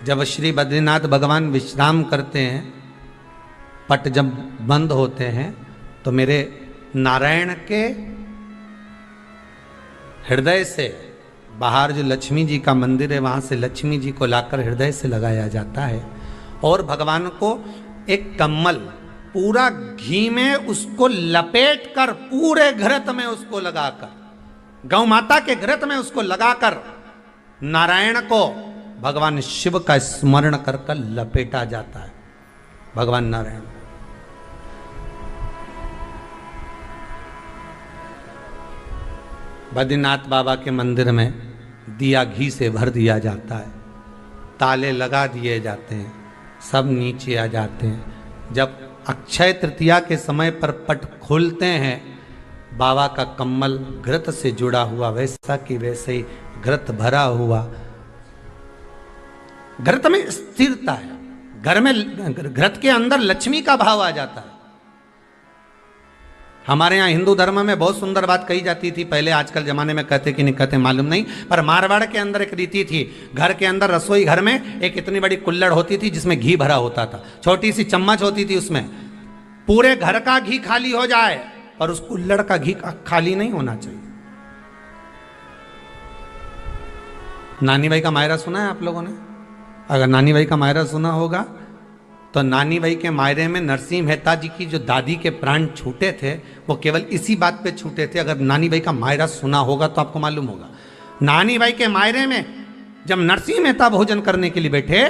जब श्री बद्रीनाथ भगवान विश्राम करते हैं, पट जब बंद होते हैं, तो मेरे नारायण के हृदय से बाहर जो लक्ष्मी जी का मंदिर है, वहां से लक्ष्मी जी को लाकर हृदय से लगाया जाता है और भगवान को एक कम्मल पूरा घी में उसको लपेट कर, पूरे घृत में उसको लगाकर, गौ माता के घृत में उसको लगाकर नारायण को भगवान शिव का स्मरण कर कर लपेटा जाता है। भगवान नारायण बद्रीनाथ बाबा के मंदिर में दिया घी से भर दिया जाता है, ताले लगा दिए जाते हैं, सब नीचे आ जाते हैं। जब अक्षय तृतीया के समय पर पट खोलते हैं, बाबा का कम्मल घृत से जुड़ा हुआ वैसा कि वैसे ही घृत भरा हुआ, घृत में स्थिरता है, घर में घृत के अंदर लक्ष्मी का भाव आ जाता है। हमारे यहाँ हिंदू धर्म में बहुत सुंदर बात कही जाती थी पहले, आजकल जमाने में कहते कि नहीं कहते मालूम नहीं, पर मारवाड़ के अंदर एक रीति थी। घर के अंदर रसोई घर में एक इतनी बड़ी कुल्हड़ होती थी जिसमें घी भरा होता था, छोटी सी चम्मच होती थी, उसमें पूरे घर का घी खाली हो जाए और उस कुल्हड़ का घी खाली नहीं होना चाहिए। नानी भाई का मायरा सुना है आप लोगों ने? अगर नानी भाई का मायरा सुना होगा तो नानी भाई के मायरे में नरसिंह मेहता जी की जो दादी के प्राण छूटे थे, वो केवल इसी बात पे छूटे थे। अगर नानी भाई का मायरा सुना होगा तो आपको मालूम होगा, नानी भाई के मायरे में जब नरसिंह मेहता भोजन करने के लिए बैठे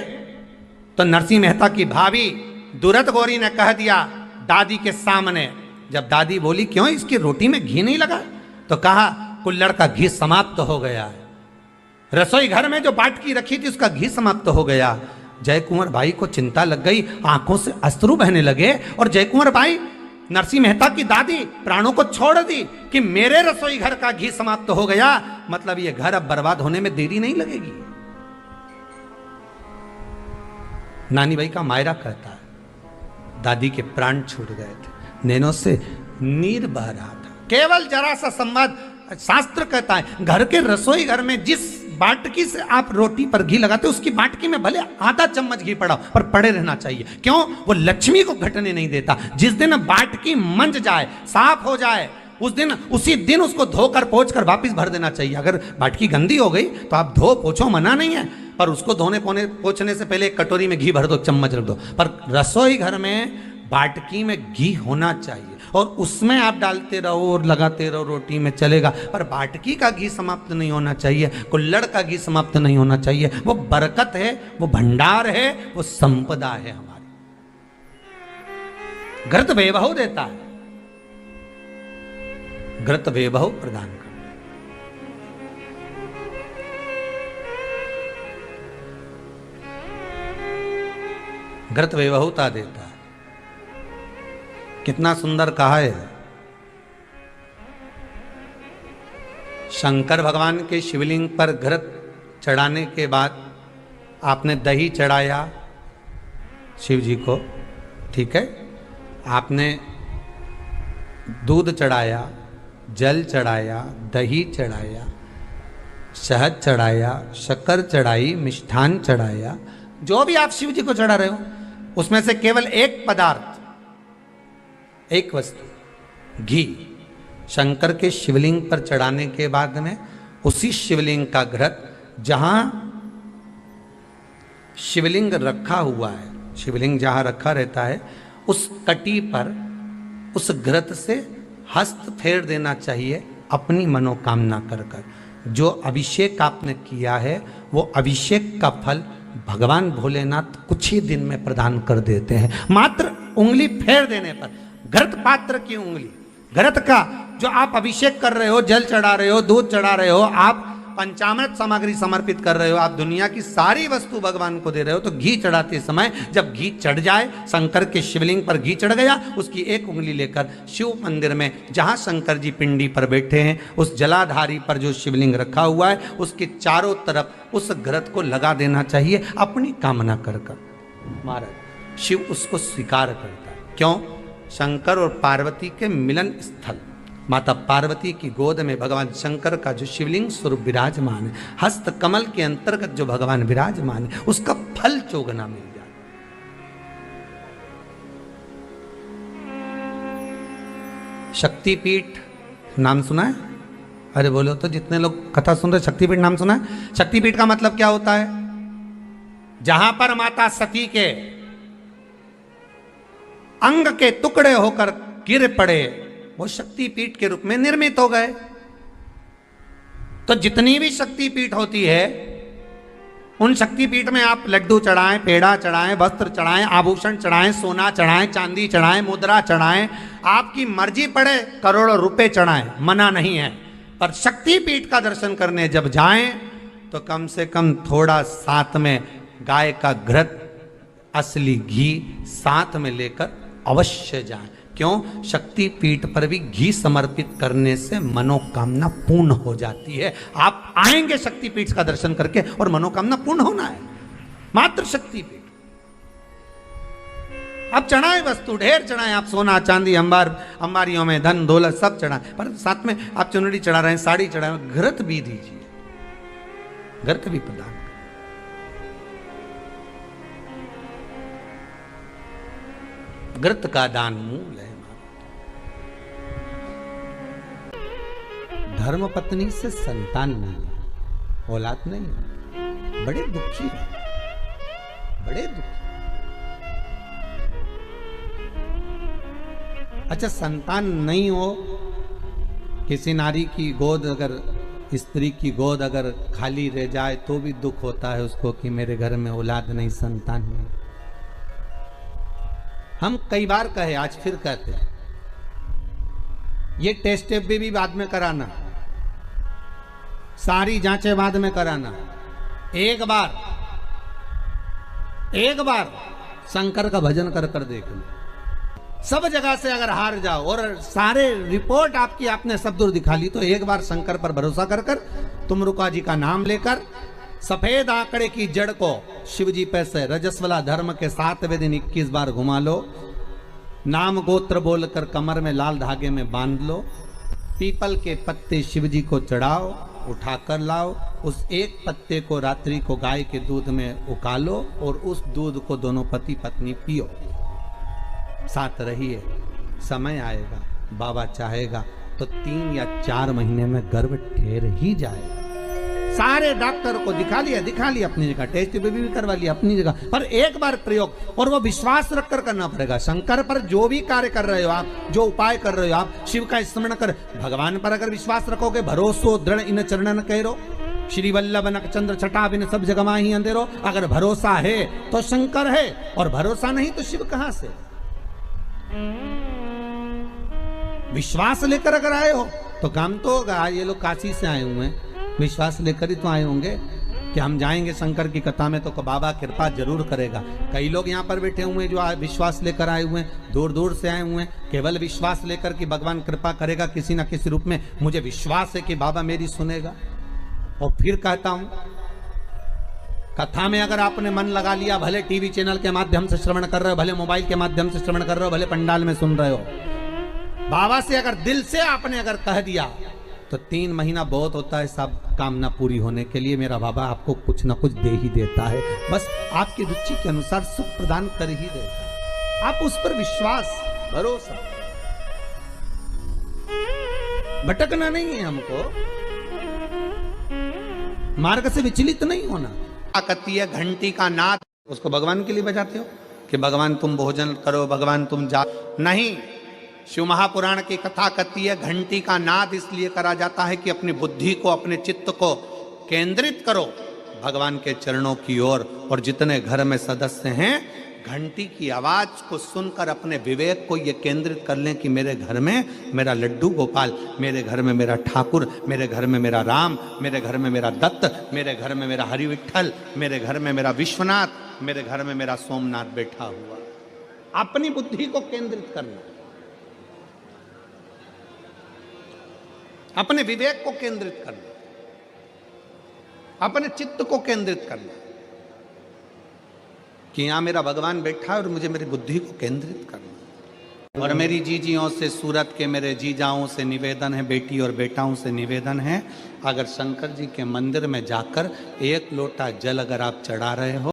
तो नरसिंह मेहता की भाभी दुरत गौरी ने कह दिया दादी के सामने, जब दादी बोली क्यों इसकी रोटी में घी नहीं लगा, तो कहा कुल्हड़ का घी समाप्त हो गया है, रसोई घर में जो बाटकी रखी थी उसका घी समाप्त हो गया। जय कुंवर भाई को चिंता लग गई, आंखों से अश्रु बहने लगे और जय कुंवर भाई नरसिंह मेहता की दादी प्राणों को छोड़ दी कि मेरे रसोई घर का घी समाप्त हो गया, मतलब ये घर अब बर्बाद होने में देरी नहीं लगेगी। नानी भाई का मायरा कहता है दादी के प्राण छूट गए थे, नैनों से नीर बह रहा था, केवल जरा सा संवाद। शास्त्र कहता है घर के रसोई घर में जिस बाटकी से आप रोटी पर घी लगाते उसकी बाटकी में भले आधा चम्मच घी पड़ा पर पड़े रहना चाहिए। क्यों? वो लक्ष्मी को घटने नहीं देता। जिस दिन बाटकी मंज जाए, साफ हो जाए, उस दिन उसी दिन उसको धोकर पोंछ कर वापस भर देना चाहिए। अगर बाटकी गंदी हो गई तो आप धो पोछो, मना नहीं है, पर उसको धोने पोंछने से पहले एक कटोरी में घी भर दो, चम्मच रख दो। पर रसोई घर में बाटकी में घी होना चाहिए और उसमें आप डालते रहो और लगाते रहो, रोटी में चलेगा, पर बाटकी का घी समाप्त नहीं होना चाहिए, कुल्हड़ का घी समाप्त नहीं होना चाहिए। वो बरकत है, वो भंडार है, वो संपदा है हमारी। घृत वैभव देता है, घृत वैभव प्रदान करता है, घृत वैभवता देता है। कितना सुंदर कहा है। शंकर भगवान के शिवलिंग पर घृत चढ़ाने के बाद आपने दही चढ़ाया शिव जी को, ठीक है, आपने दूध चढ़ाया, जल चढ़ाया, दही चढ़ाया, शहद चढ़ाया, शक्कर चढ़ाई, मिष्ठान चढ़ाया, जो भी आप शिव जी को चढ़ा रहे हो उसमें से केवल एक पदार्थ, एक वस्तु, घी, शंकर के शिवलिंग पर चढ़ाने के बाद में उसी शिवलिंग का घृत, जहां शिवलिंग रखा हुआ है, शिवलिंग जहां रखा रहता है उस कटी पर उस घृत से हस्त फेर देना चाहिए अपनी मनोकामना कर कर। जो अभिषेक आपने किया है वो अभिषेक का फल भगवान भोलेनाथ कुछ ही दिन में प्रदान कर देते हैं। मात्र उंगली फेर देने पर, घृत पात्र की उंगली, घृत का जो आप अभिषेक कर रहे हो, जल चढ़ा रहे हो, दूध चढ़ा रहे हो, आप पंचामृत सामग्री समर्पित कर रहे हो, आप दुनिया की सारी वस्तु भगवान को दे रहे हो, तो घी चढ़ाते समय जब घी चढ़ जाए, शंकर के शिवलिंग पर घी चढ़ गया, उसकी एक उंगली लेकर शिव मंदिर में जहां शंकर जी पिंडी पर बैठे हैं उस जलाधारी पर जो शिवलिंग रखा हुआ है उसके चारों तरफ उस घृत को लगा देना चाहिए अपनी कामना कर कर। महाराज शिव उसको स्वीकार करता है। क्यों? शंकर और पार्वती के मिलन स्थल, माता पार्वती की गोद में भगवान शंकर का जो शिवलिंग स्वरूप विराजमान है, हस्त कमल के अंतर्गत जो भगवान विराजमान है, उसका फल चौगुना मिल जाए। शक्तिपीठ नाम सुना है? अरे बोलो तो, जितने लोग कथा सुन रहे, शक्तिपीठ नाम सुना है? शक्तिपीठ का मतलब क्या होता है? जहां पर माता सती के अंग के टुकड़े होकर गिर पड़े, वो शक्तिपीठ के रूप में निर्मित हो गए। तो जितनी भी शक्तिपीठ होती है, उन शक्तिपीठ में आप लड्डू चढ़ाएं, पेड़ा चढ़ाएं, वस्त्र चढ़ाएं, आभूषण चढ़ाएं, सोना चढ़ाएं, चांदी चढ़ाएं, मुद्रा चढ़ाएं, आपकी मर्जी पड़े करोड़ों रुपए चढ़ाएं, मना नहीं है। पर शक्तिपीठ का दर्शन करने जब जाएं तो कम से कम थोड़ा साथ में गाय का घृत, असली घी साथ में लेकर अवश्य जाएं। क्यों? शक्तिपीठ पर भी घी समर्पित करने से मनोकामना पूर्ण हो जाती है। आप आएंगे शक्तिपीठ का दर्शन करके और मनोकामना पूर्ण होना है, मात्र शक्तिपीठ। आप चढ़ाएं वस्तु, ढेर चढ़ाएं, आप सोना चांदी अंबारियों में धन दौलत सब चढ़ाएं, पर साथ में आप चुनरी चढ़ा रहे हैं, साड़ी चढ़ा रहे हैं, घृत भी दीजिए, घृत भी प्रदान करें। घृत का दान मूल है। धर्म पत्नी से संतान नहीं, औलाद नहीं, बड़े दुखी है, बड़े दुखी। अच्छा, संतान नहीं हो, किसी नारी की गोद, अगर स्त्री की गोद अगर खाली रह जाए तो भी दुख होता है उसको कि मेरे घर में औलाद नहीं, संतान नहीं। हम कई बार कहे, आज फिर कहते हैं, ये टेस्ट भी बाद में कराना, सारी जांचें बाद में कराना। एक बार शंकर का भजन कर कर देख लो। सब जगह से अगर हार जाओ और सारे रिपोर्ट आपकी आपने सब दूर दिखा ली, तो एक बार शंकर पर भरोसा कर कर तुमरुका जी का नाम लेकर सफेद आंकड़े की जड़ को शिवजी पे से रजस्वला धर्म के 7वें दिन 21 बार घुमा लो। नाम गोत्र बोलकर कमर में लाल धागे में बांध लो। पीपल के पत्ते शिवजी को चढ़ाओ, उठाकर लाओ। उस एक पत्ते को रात्रि को गाय के दूध में उकालो और उस दूध को दोनों पति पत्नी पियो। साथ रहिए, समय आएगा, बाबा चाहेगा तो 3 या 4 महीने में गर्भ ठहर ही जाएगा। सारे डॉक्टर को दिखा लिया अपनी जगह, टेस्ट भी करवा लिया अपनी जगह, पर एक बार प्रयोग, और वो विश्वास रखकर करना पड़ेगा। शंकर पर जो भी कार्य कर रहे हो आप, जो उपाय कर रहे हो आप, शिव का स्मरण कर, भगवान पर अगर विश्वास रखोगे, भरोसो दृढ़ इन चरणन कहो, श्री वल्लभ नक चंद्र छटा बिन सब जगमा ही अंधेरो। अगर भरोसा है तो शंकर है, और भरोसा नहीं तो शिव कहां से? विश्वास लेकर अगर आए हो तो काम तो होगा। ये लोग काशी से आए हुए हैं, विश्वास लेकर ही तो आए होंगे कि हम जाएंगे शंकर की कथा में तो बाबा कृपा जरूर करेगा। कई लोग यहाँ पर बैठे हुए हैं जो विश्वास लेकर आए हुए हैं, दूर दूर से आए हुए हैं, केवल विश्वास लेकर कि भगवान कृपा करेगा किसी ना किसी रूप में, मुझे विश्वास है कि बाबा मेरी सुनेगा। और फिर कहता हूं, कथा में अगर आपने मन लगा लिया, भले टीवी चैनल के माध्यम से श्रवण कर रहे हो, भले मोबाइल के माध्यम से श्रवण कर रहे हो, भले पंडाल में सुन रहे हो, बाबा से अगर दिल से आपने अगर कह दिया तो 3 महीना बहुत होता है सब कामना पूरी होने के लिए। मेरा बाबा आपको कुछ ना कुछ दे ही देता है, बस आपकी रुचि के अनुसार सुख प्रदान कर ही देता है। आप उस पर विश्वास, भरोसा, भटकना नहीं है हमको, मार्ग से विचलित नहीं होना। कहती है घंटी का नाद, उसको भगवान के लिए बजाते हो कि भगवान तुम भोजन करो, भगवान तुम जा, नहीं। शिव महापुराण की कथा कहती है घंटी का नाद इसलिए करा जाता है कि अपनी बुद्धि को, अपने चित्त को केंद्रित करो भगवान के चरणों की ओर। और जितने घर में सदस्य हैं, घंटी की आवाज को सुनकर अपने विवेक को ये केंद्रित कर लें कि मेरे घर में मेरा लड्डू गोपाल, मेरे घर में मेरा ठाकुर, मेरे घर में मेरा राम, मेरे घर में मेरा दत्त, मेरे घर में मेरा हरि विठल, मेरे घर में मेरा विश्वनाथ, मेरे घर में मेरा सोमनाथ बैठा हुआ। अपनी बुद्धि को केंद्रित करना, अपने विवेक को केंद्रित करना, अपने चित्त को केंद्रित करना कि यहां मेरा भगवान बैठा है और मुझे मेरी बुद्धि को केंद्रित करना। और मेरी जीजियों से, सूरत के मेरे जीजाओं से निवेदन है, बेटी और बेटाओं से निवेदन है, अगर शंकर जी के मंदिर में जाकर 1 लोटा जल अगर आप चढ़ा रहे हो